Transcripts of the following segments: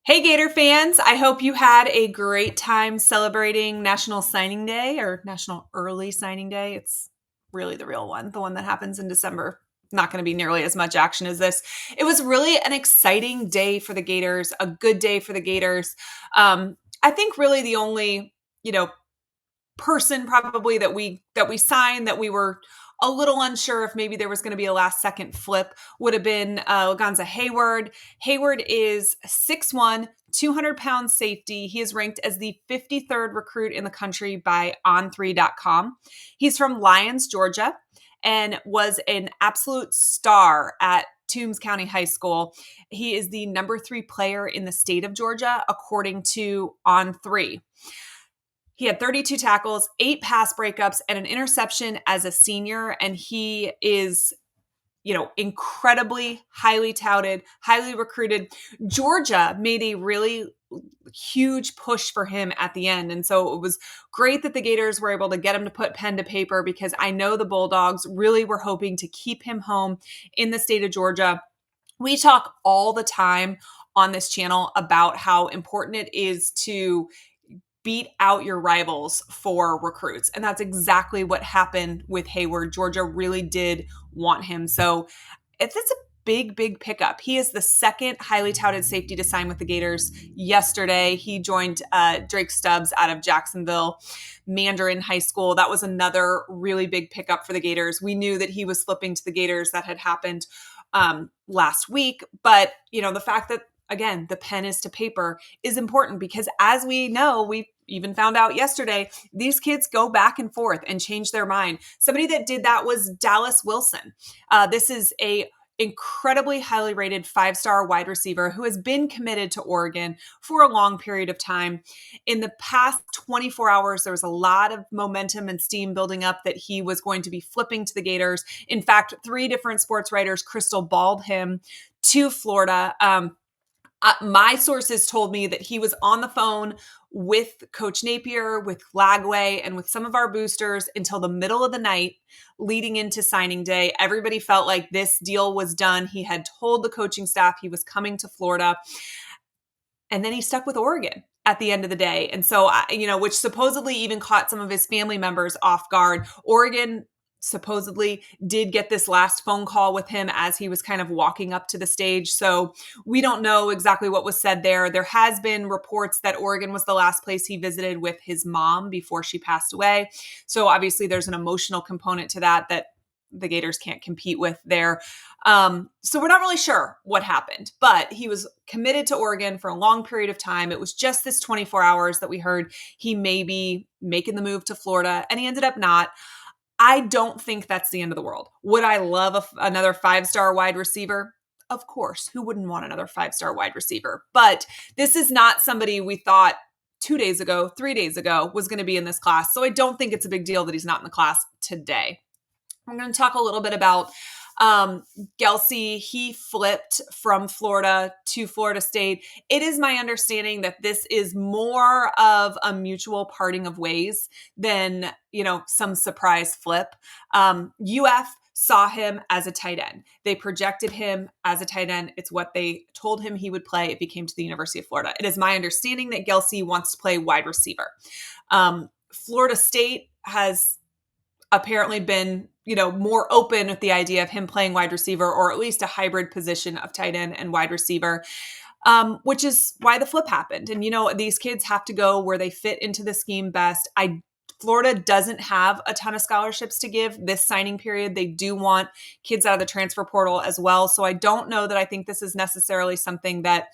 Hey Gator fans, I hope you had a great time celebrating National Signing Day or National Early Signing Day. It's really the real one, the one that happens in December. Not going to be nearly as much action as this. It was really an exciting day for the Gators, a good day for the Gators. I think really the only, person probably that we signed that we were a little unsure if maybe there was going to be a last second flip would have been Laganza Hayward. Hayward is 6'1", 200-pound safety. He is ranked as the 53rd recruit in the country by on3.com. He's from Lyons, Georgia, and was an absolute star at Toombs County High School. He is the number 3 player in the state of Georgia, according to On3. He had 32 tackles, 8 pass breakups, and an interception as a senior. And he is, incredibly highly touted, highly recruited. Georgia made a really huge push for him at the end. And so it was great that the Gators were able to get him to put pen to paper, because I know the Bulldogs really were hoping to keep him home in the state of Georgia. We talk all the time on this channel about how important it is to beat out your rivals for recruits. And that's exactly what happened with Hayward. Georgia really did want him. So it's a big pickup. He is the second highly touted safety to sign with the Gators yesterday. He joined Drake Stubbs out of Jacksonville Mandarin High School. That was another really big pickup for the Gators. We knew that he was flipping to the Gators. That had happened last week. But, the fact that, again, the pen is to paper is important, because as we know, we even found out yesterday, these kids go back and forth and change their mind. Somebody that did that was Dallas Wilson. This is a incredibly highly rated 5-star wide receiver who has been committed to Oregon for a long period of time. In the past 24 hours, there was a lot of momentum and steam building up that he was going to be flipping to the Gators. In fact, 3 different sports writers crystal balled him to Florida. My sources told me that he was on the phone with Coach Napier, with Lagway, and with some of our boosters until the middle of the night leading into signing day. Everybody felt like this deal was done. He had told the coaching staff he was coming to Florida, and then he stuck with Oregon at the end of the day. And so, which supposedly even caught some of his family members off guard. Oregon supposedly did get this last phone call with him as he was kind of walking up to the stage. So we don't know exactly what was said there. There has been reports that Oregon was the last place he visited with his mom before she passed away. So obviously there's an emotional component to that the Gators can't compete with there. So we're not really sure what happened, but he was committed to Oregon for a long period of time. It was just this 24 hours that we heard he may be making the move to Florida, and he ended up not. I don't think that's the end of the world. Would I love another 5-star wide receiver? Of course. Who wouldn't want another 5-star wide receiver? But this is not somebody we thought 2 days ago, 3 days ago was going to be in this class. So I don't think it's a big deal that he's not in the class today. I'm going to talk a little bit about Gelsey. He flipped from Florida to Florida State. It is my understanding that this is more of a mutual parting of ways than, some surprise flip. UF saw him as a tight end. They projected him as a tight end. It's what they told him he would play if he came to the University of Florida. It is my understanding that Gelsey wants to play wide receiver. Florida State has apparently been, more open with the idea of him playing wide receiver, or at least a hybrid position of tight end and wide receiver, which is why the flip happened. And, these kids have to go where they fit into the scheme best. Florida doesn't have a ton of scholarships to give this signing period. They do want kids out of the transfer portal as well. So I don't know that I think this is necessarily something that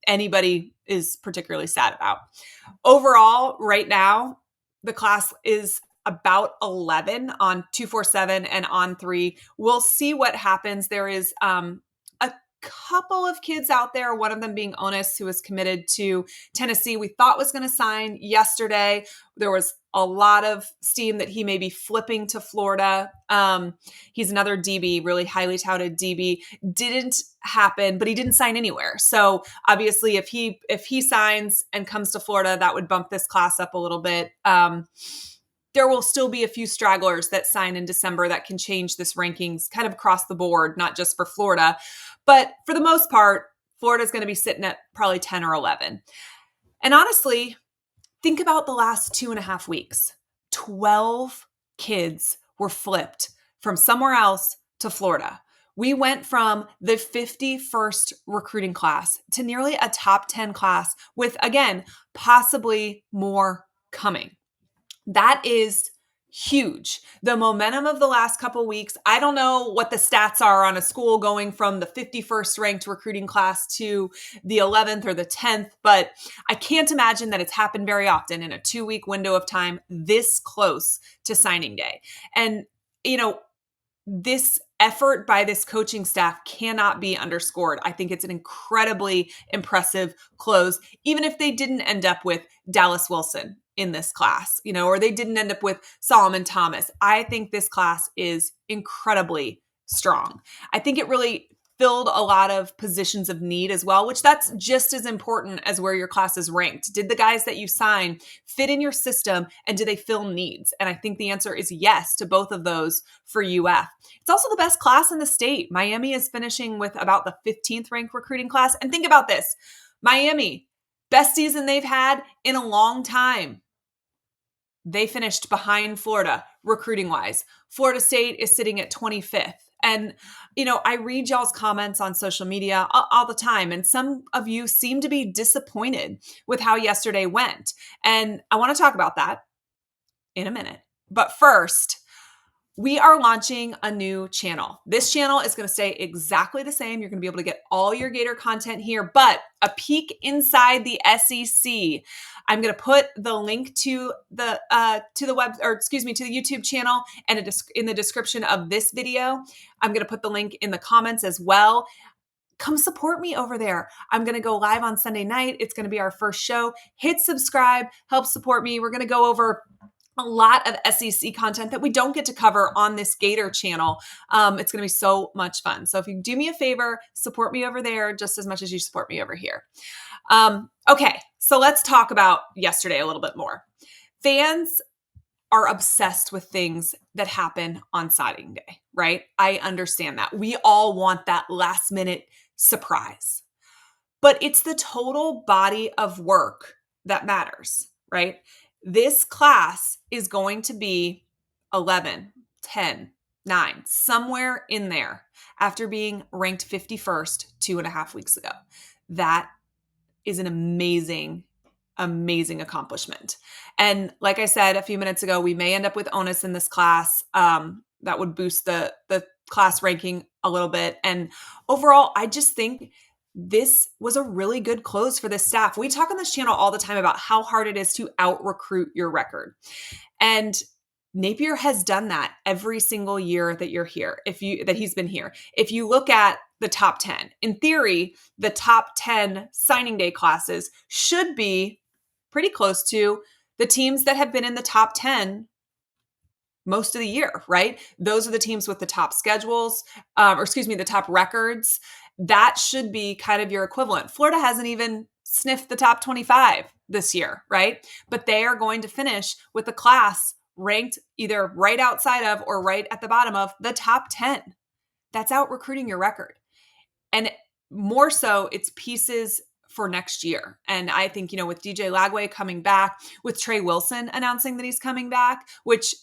anybody is particularly sad about. Overall, right now, the class is about 11 on 247 and On3. We'll see what happens. There is a couple of kids out there, one of them being Onus, who is committed to Tennessee, we thought was going to sign yesterday. There was a lot of steam that he may be flipping to Florida. He's another DB, really highly touted DB. Didn't happen, but he didn't sign anywhere. So obviously if he signs and comes to Florida, that would bump this class up a little bit. There will still be a few stragglers that sign in December that can change this rankings kind of across the board, not just for Florida. But for the most part, Florida's going to be sitting at probably 10 or 11. And honestly, think about the last 2.5 weeks. 12 kids were flipped from somewhere else to Florida. We went from the 51st recruiting class to nearly a top 10 class with, again, possibly more coming. That is huge. The momentum of the last couple weeks, I don't know what the stats are on a school going from the 51st ranked recruiting class to the 11th or the 10th, but I can't imagine that it's happened very often in a 2-week window of time this close to signing day. And, this effort by this coaching staff cannot be underscored. I think it's an incredibly impressive close, even if they didn't end up with Dallas Wilson in this class, or they didn't end up with Solomon Thomas. I think this class is incredibly strong. I think it really filled a lot of positions of need as well, which that's just as important as where your class is ranked. Did the guys that you sign fit in your system, and do they fill needs? And I think the answer is yes to both of those for UF. It's also the best class in the state. Miami is finishing with about the 15th ranked recruiting class. And think about this. Miami, best season they've had in a long time. They finished behind Florida recruiting wise. Florida State is sitting at 25th. And, I read y'all's comments on social media all the time, and some of you seem to be disappointed with how yesterday went. And I want to talk about that in a minute. But first, we are launching a new channel. This channel is going to stay exactly the same. You're going to be able to get all your Gator content here, but a peek inside the SEC. I'm going to put the link to the YouTube channel and in the description of this video. I'm going to put the link in the comments as well. Come support me over there. I'm going to go live on Sunday night. It's going to be our first show. Hit subscribe, help support me. We're going to go over a lot of SEC content that we don't get to cover on this Gator channel. It's going to be so much fun. So if you do me a favor, support me over there just as much as you support me over here. Okay, so let's talk about yesterday a little bit more. Fans are obsessed with things that happen on signing day, right? I understand that. We all want that last minute surprise. But it's the total body of work that matters, right? This class is going to be 11, 10, 9, somewhere in there after being ranked 51st 2.5 weeks ago. That is an amazing accomplishment. And like I said a few minutes ago, we may end up with onus in this class. That would boost the class ranking a little bit. And overall, I just think this was a really good close for this staff. We talk on this channel all the time about how hard it is to out-recruit your record. And Napier has done that every single year that you're here, that he's been here. If you look at the top 10, in theory, the top 10 signing day classes should be pretty close to the teams that have been in the top 10 most of the year, right? Those are the teams with the top schedules, the top records. That should be kind of your equivalent. Florida hasn't even sniffed the top 25 this year, right? But they are going to finish with a class ranked either right outside of or right at the bottom of the top 10. That's out recruiting your record. And more so, it's pieces for next year. And I think, with DJ Lagway coming back, with Trey Wilson announcing that he's coming back, which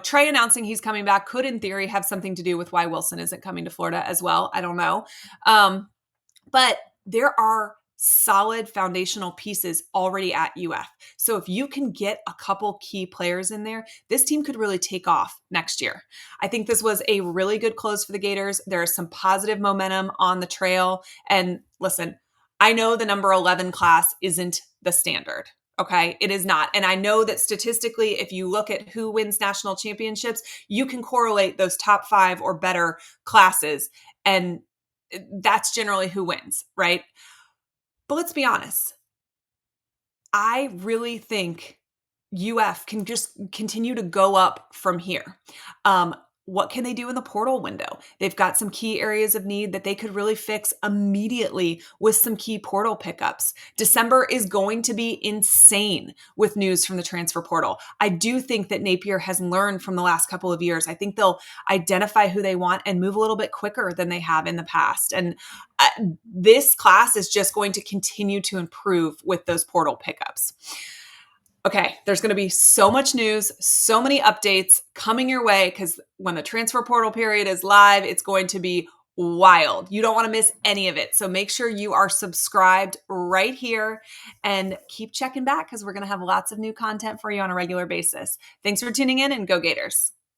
Trey announcing he's coming back could, in theory, have something to do with why Wilson isn't coming to Florida as well. I don't know. But there are solid foundational pieces already at UF. So if you can get a couple key players in there, this team could really take off next year. I think this was a really good close for the Gators. There is some positive momentum on the trail. And listen, I know the number 11 class isn't the standard. Okay, it is not. And I know that statistically, if you look at who wins national championships, you can correlate those top 5 or better classes. And that's generally who wins, right? But let's be honest. I really think UF can just continue to go up from here. What can they do in the portal window? They've got some key areas of need that they could really fix immediately with some key portal pickups. December is going to be insane with news from the transfer portal. I do think that Napier has learned from the last couple of years. I think they'll identify who they want and move a little bit quicker than they have in the past. And that this class is just going to continue to improve with those portal pickups. Okay, there's going to be so much news, so many updates coming your way, because when the transfer portal period is live, it's going to be wild. You don't want to miss any of it. So make sure you are subscribed right here and keep checking back, because we're going to have lots of new content for you on a regular basis. Thanks for tuning in, and go Gators.